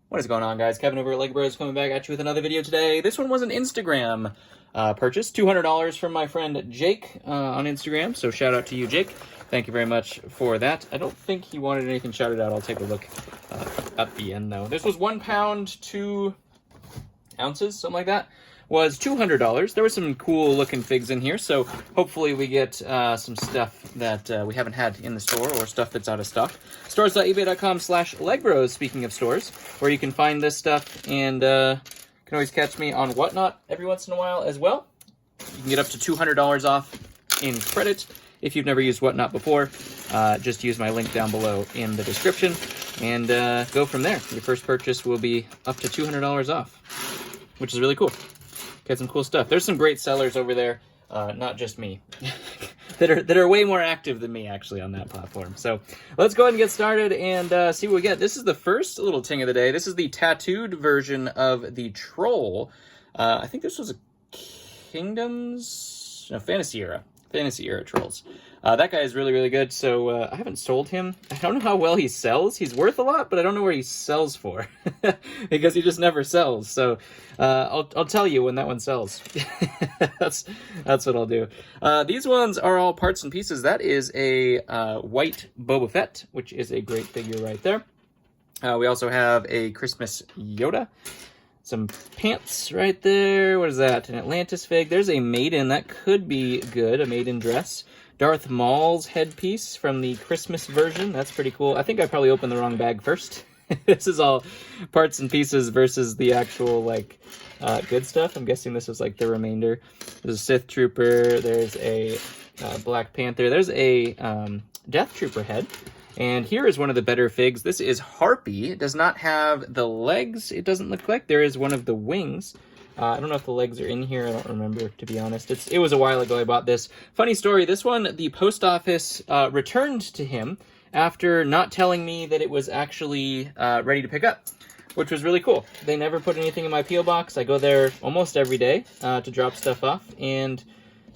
What is going on, guys? Kevin over at Legbros coming back at you with another video today. This one was an Instagram purchase. $200 from my friend Jake on Instagram, so shout out to you, Jake. Thank you very much for that. I don't think he wanted anything shouted out. I'll take a look at the end, though. This was 1 pound, 2 ounces, something like that. Was $200. There were some cool looking figs in here, so hopefully we get some stuff that we haven't had in the store or stuff that's out of stock. Stores.ebay.com/Legbros, speaking of stores, where you can find this stuff, and you can always catch me on Whatnot every once in a while as well. You can get up to $200 off in credit if you've never used Whatnot before. Just use my link down below in the description and go from there. Your first purchase will be up to $200 off, which is really cool. Got some cool stuff. There's some great sellers over there, not just me, that are way more active than me, actually, on that platform. So let's go ahead and get started and see what we get. This is the first little ting of the day. This is the tattooed version of the troll. I think this was a Fantasy Era Trolls. That guy is really, really good, so I haven't sold him. I don't know how well he sells. He's worth a lot, but I don't know where he sells for because he just never sells. So I'll tell you when that one sells. That's what I'll do. These ones are all parts and pieces. That is a white Boba Fett, which is a great figure right there. We also have a Christmas Yoda. Some pants right there. What is that? An Atlantis fig. There's a maiden. That could be good. A maiden dress. Darth Maul's headpiece from the Christmas version. That's pretty cool. I think I probably opened the wrong bag first. This is all parts and pieces versus the actual, like, good stuff. I'm guessing this is, like, the remainder. There's a Sith Trooper. There's a Black Panther. There's a Death Trooper head. And here is one of the better figs. This is Harpy. It does not have the legs, it doesn't look like. There is one of the wings. I don't know if the legs are in here. I don't remember, to be honest. It was a while ago I bought this. Funny story, this one, the post office returned to him after not telling me that it was actually ready to pick up, which was really cool. They never put anything in my P.O. box. I go there almost every day to drop stuff off, and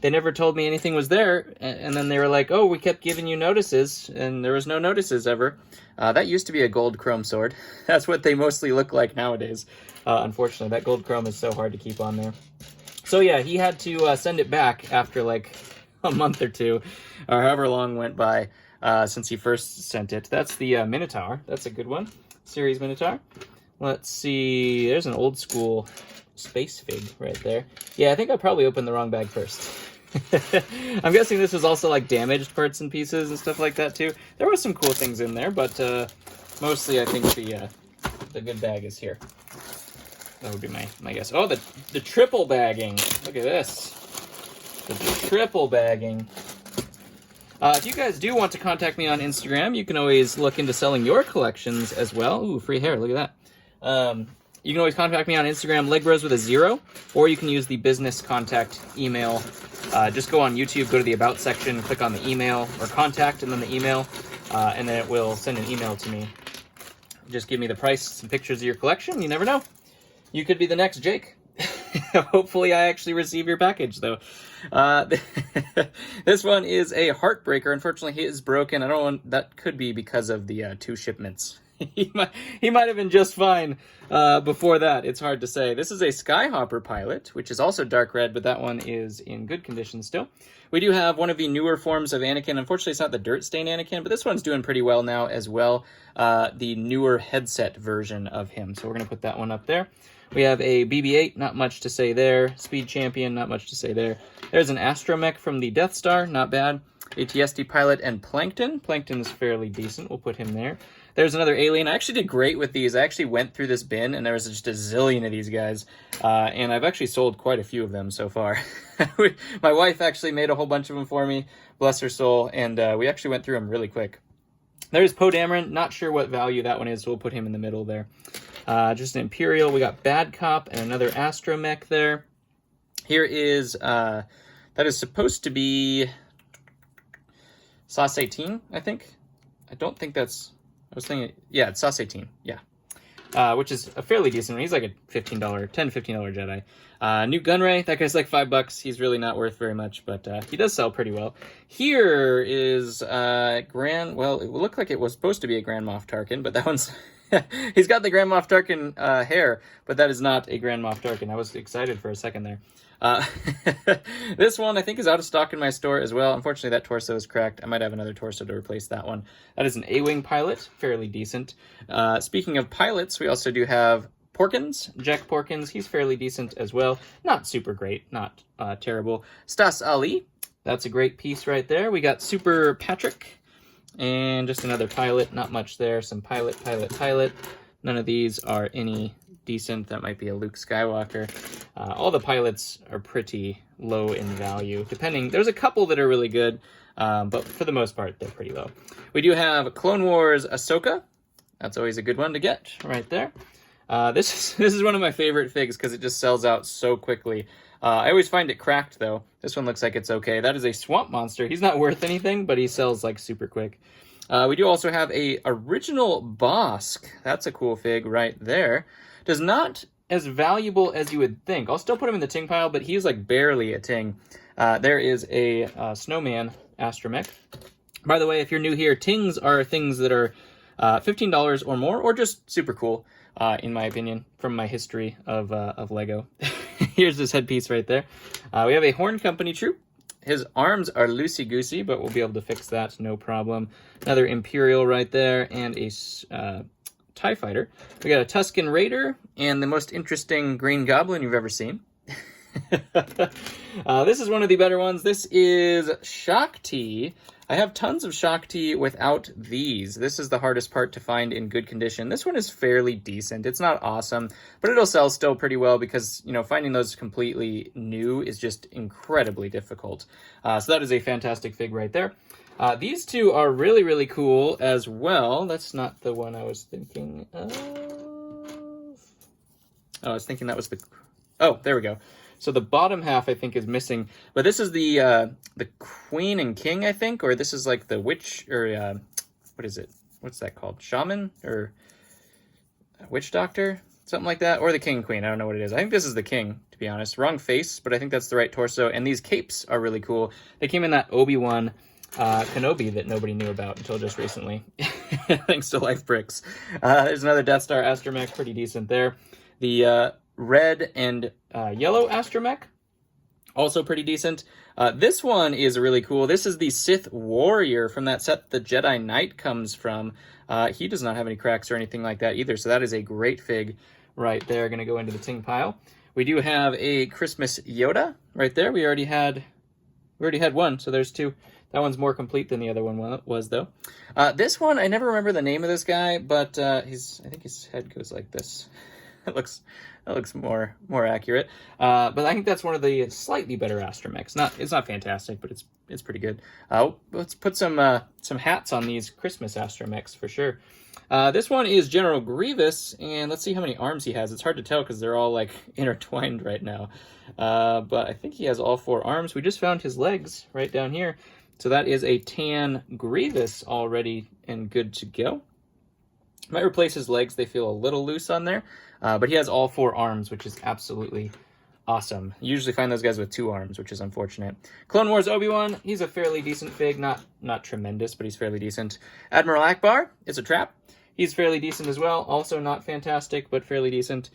they never told me anything was there, and then they were like, oh, we kept giving you notices, and there was no notices ever. That used to be a gold chrome sword. That's what they mostly look like nowadays. Unfortunately, that gold chrome is so hard to keep on there. So yeah, he had to send it back after like a month or two, or however long went by since he first sent it. That's the Minotaur. That's a good one. Series Minotaur. Let's see. There's an old school space fig right there. Yeah, I think I probably opened the wrong bag first. I'm guessing this was also like damaged parts and pieces and stuff like that too. There were some cool things in there, but mostly I think the good bag is here. That would be my guess. Oh, the triple bagging. Look at this. The triple bagging. If you guys do want to contact me on Instagram, you can always look into selling your collections as well. Ooh, free hair. Look at that. You can always contact me on Instagram, Legbros with a 0, or you can use the business contact email. Just go on YouTube, go to the About section, click on the email, or contact, and then the email, and then it will send an email to me. Just give me the price, some pictures of your collection. You never know. You could be the next Jake. Hopefully I actually receive your package, though. This one is a Heartbreaker. Unfortunately, he is broken. I don't want, that could be because of the 2 shipments. He might have been just fine before that. It's hard to say. This is a Skyhopper pilot, which is also dark red, but that one is in good condition still. We do have one of the newer forms of Anakin. Unfortunately, it's not the dirt stain Anakin, but this one's doing pretty well now as well. The newer headset version of him. So we're going to put that one up there. We have a BB-8, not much to say there. Speed Champion, not much to say there. There's an astromech from the Death Star, not bad. ATSD pilot and Plankton. Plankton is fairly decent. We'll put him there. There's another alien. I actually did great with these. I actually went through this bin, and there was just a zillion of these guys. And I've actually sold quite a few of them so far. My wife actually made a whole bunch of them for me, bless her soul, and we actually went through them really quick. There's Poe Dameron. Not sure what value that one is, so we'll put him in the middle there. Just an Imperial. We got Bad Cop and another astromech there. Here is, that is supposed to be Sauce 18, I think. I don't think that's, I was thinking, yeah, it's Sauce 18, yeah. Which is a fairly decent one. He's like a $10 to $15 Jedi. New Gunray, that guy's like $5. He's really not worth very much, but he does sell pretty well. Here is well, it looked like it was supposed to be a Grand Moff Tarkin, but that one's He's got the Grand Moff Tarkin hair, but that is not a Grand Moff Tarkin. I was excited for a second there. This one I think is out of stock in my store as well. Unfortunately, that torso is cracked. I might have another torso to replace that one. That is an A-Wing pilot, fairly decent. Speaking of pilots, we also do have Porkins, Jack Porkins. He's fairly decent as well. Not super great, not terrible. Stas Ali, that's a great piece right there. We got Super Patrick, and just another pilot. Not much there. Some pilot. None of these are any decent. That might be a Luke Skywalker. All the pilots are pretty low in value, depending. There's a couple that are really good, but for the most part, they're pretty low. We do have Clone Wars Ahsoka. That's always a good one to get right there. This is one of my favorite figs because it just sells out so quickly. I always find it cracked, though. This one looks like it's okay. That is a Swamp Monster. He's not worth anything, but he sells like super quick. We do also have a original Bosk. That's a cool fig right there. Does not as valuable as you would think. I'll still put him in the ting pile, but he's like barely a ting. There is a Snowman astromech. By the way, if you're new here, tings are things that are $15 or more, or just super cool, in my opinion, from my history of Lego. Here's this headpiece right there. We have a Horn Company troop. His arms are loosey-goosey, but we'll be able to fix that, no problem. Another Imperial right there, and a TIE Fighter. We got a Tusken Raider, and the most interesting Green Goblin you've ever seen. This is one of the better ones. This is Shakti. I have tons of Shakti without these. This is the hardest part to find in good condition. This one is fairly decent. It's not awesome, but it'll sell still pretty well because, you know, finding those completely new is just incredibly difficult. So that is a fantastic fig right there. These two are really, really cool as well. That's not the one I was thinking of. Oh, I was thinking that was the... Oh, there we go. So the bottom half, I think, is missing. But this is the Queen and King, I think. Or this is like the Witch, or what is it? What's that called? Shaman? Or Witch Doctor? Something like that. Or the King and Queen. I don't know what it is. I think this is the King, to be honest. Wrong face, but I think that's the right torso. And these capes are really cool. They came in that Obi-Wan Kenobi that nobody knew about until just recently. Thanks to Life Bricks. There's another Death Star astromech. Pretty decent there. The... red and yellow astromech, also pretty decent. This one is really cool. This is the Sith Warrior from that set the Jedi Knight comes from. He does not have any cracks or anything like that either, so that is a great fig right there. Going to go into the ting pile. We do have a Christmas Yoda right there. We already had one, so there's two. That one's more complete than the other one was, though. This one, I never remember the name of this guy, but I think his head goes like this. That looks more accurate. But I think that's one of the slightly better astromechs. It's not fantastic, but it's pretty good. Let's put some hats on these Christmas astromechs for sure. This one is General Grievous, and let's see how many arms he has. It's hard to tell because they're all like intertwined right now. But I think he has all 4 arms. We just found his legs right down here. So that is a tan Grievous already and good to go. Might replace his legs. They feel a little loose on there. But he has all 4 arms, which is absolutely awesome. You usually find those guys with 2 arms, which is unfortunate. Clone Wars Obi-Wan, he's a fairly decent fig. Not tremendous, but he's fairly decent. Admiral Akbar, it's a trap. He's fairly decent as well. Also not fantastic, but fairly decent.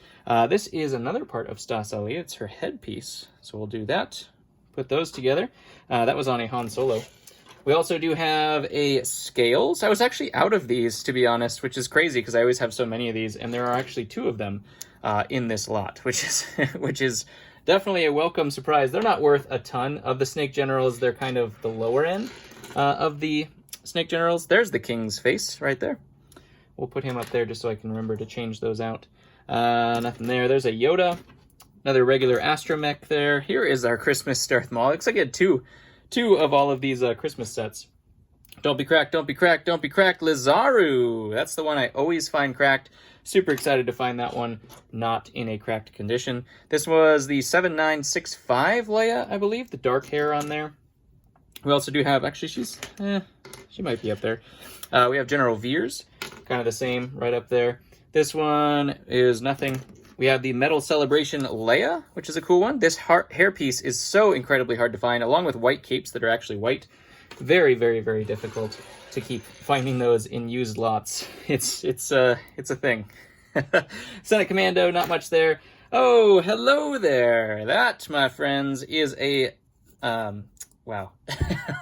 This is another part of Stas Ali. It's her headpiece. So we'll do that. Put those together. That was on a Han Solo. We also do have a Scales. I was actually out of these, to be honest, which is crazy because I always have so many of these, and there are actually 2 of them in this lot, which is definitely a welcome surprise. They're not worth a ton of the Snake Generals. They're kind of the lower end of the Snake Generals. There's the King's face right there. We'll put him up there just so I can remember to change those out. Nothing there. There's a Yoda. Another regular astromech there. Here is our Christmas Darth Maul. Looks like it had two of all of these Christmas sets. Don't be cracked, don't be cracked, don't be cracked. Lizaru. That's the one I always find cracked. Super excited to find that one not in a cracked condition. This was the 7965 Leia, I believe. The dark hair on there. We also do have, actually she might be up there. We have General Veers, kind of the same right up there. This one is nothing. We have the Metal Celebration Leia, which is a cool one. This hairpiece is so incredibly hard to find, along with white capes that are actually white. very, very, very difficult to keep finding those in used lots. It's a thing. Senate Commando, not much there. Oh, hello there. That, my friends, is a wow.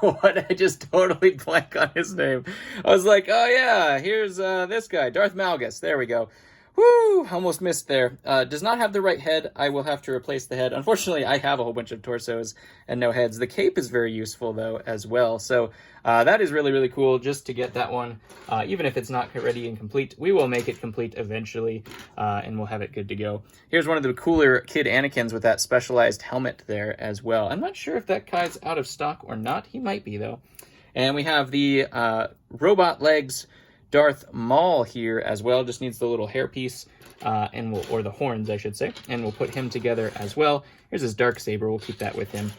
What? I just totally blank on his name. I was like, oh yeah, here's this guy, Darth Malgus. There we go. Woo! Almost missed there. Does not have the right head. I will have to replace the head. Unfortunately, I have a whole bunch of torsos and no heads. The cape is very useful, though, as well. So that is really, really cool just to get that one. Even if it's not ready and complete, we will make it complete eventually, and we'll have it good to go. Here's one of the cooler Kid Anakins with that specialized helmet there as well. I'm not sure if that guy's out of stock or not. He might be, though. And we have the robot legs Darth Maul here as well. Just needs the little hairpiece, or the horns, I should say, and we'll put him together as well. Here's his Darksaber. We'll keep that with him.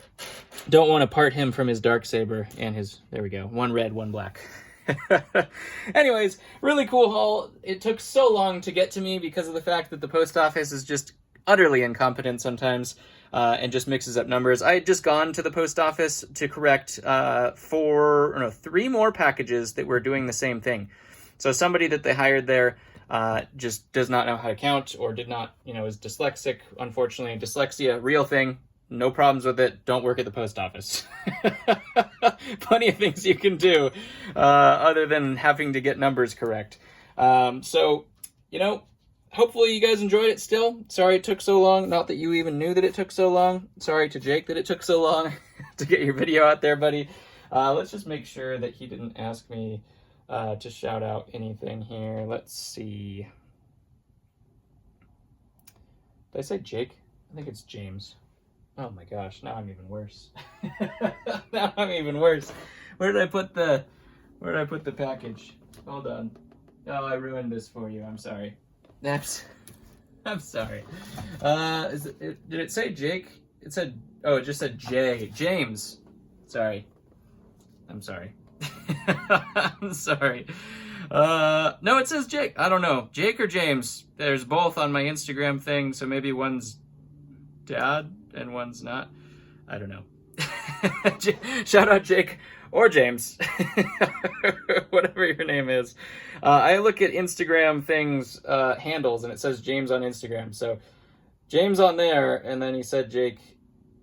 Don't want to part him from his Darksaber and his, there we go, one red, one black. Anyways, really cool haul. It took so long to get to me because of the fact that the post office is just utterly incompetent sometimes, and just mixes up numbers. I had just gone to the post office to correct 3 more packages that were doing the same thing. So somebody that they hired there just does not know how to count, or did not, is dyslexic. Unfortunately, dyslexia, real thing. No problems with it. Don't work at the post office. Plenty of things you can do other than having to get numbers correct. So, hopefully you guys enjoyed it still. Sorry it took so long. Not that you even knew that it took so long. Sorry to Jake that it took so long to get your video out there, buddy. Let's just make sure that he didn't ask me to shout out anything here. Let's see. Did I say Jake? I think it's James. Oh my gosh, now I'm even worse. Now I'm even worse. Where did I put the package? Hold on. Oh, I ruined this for you. I'm sorry. I'm sorry. Did it say Jake? It said, oh, it just said J. James. Sorry. I'm sorry. I'm sorry. No, it says Jake. I don't know. Jake or James. There's both on my Instagram thing, so maybe one's dad and one's not. I don't know. Shout out Jake or James. Whatever your name is. I look at Instagram things, handles, and it says James on Instagram. So James on there, and then he said Jake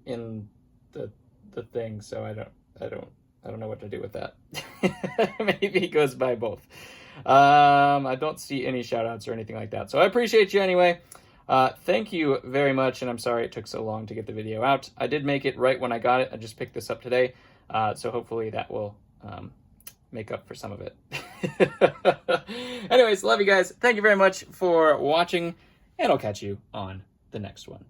in the thing, so I don't know what to do with that. Maybe he goes by both. I don't see any shout outs or anything like that. So I appreciate you anyway. Thank you very much, and I'm sorry it took so long to get the video out. I did make it right when I got it. I just picked this up today. So hopefully that will make up for some of it. Anyways, love you guys. Thank you very much for watching, and I'll catch you on the next one.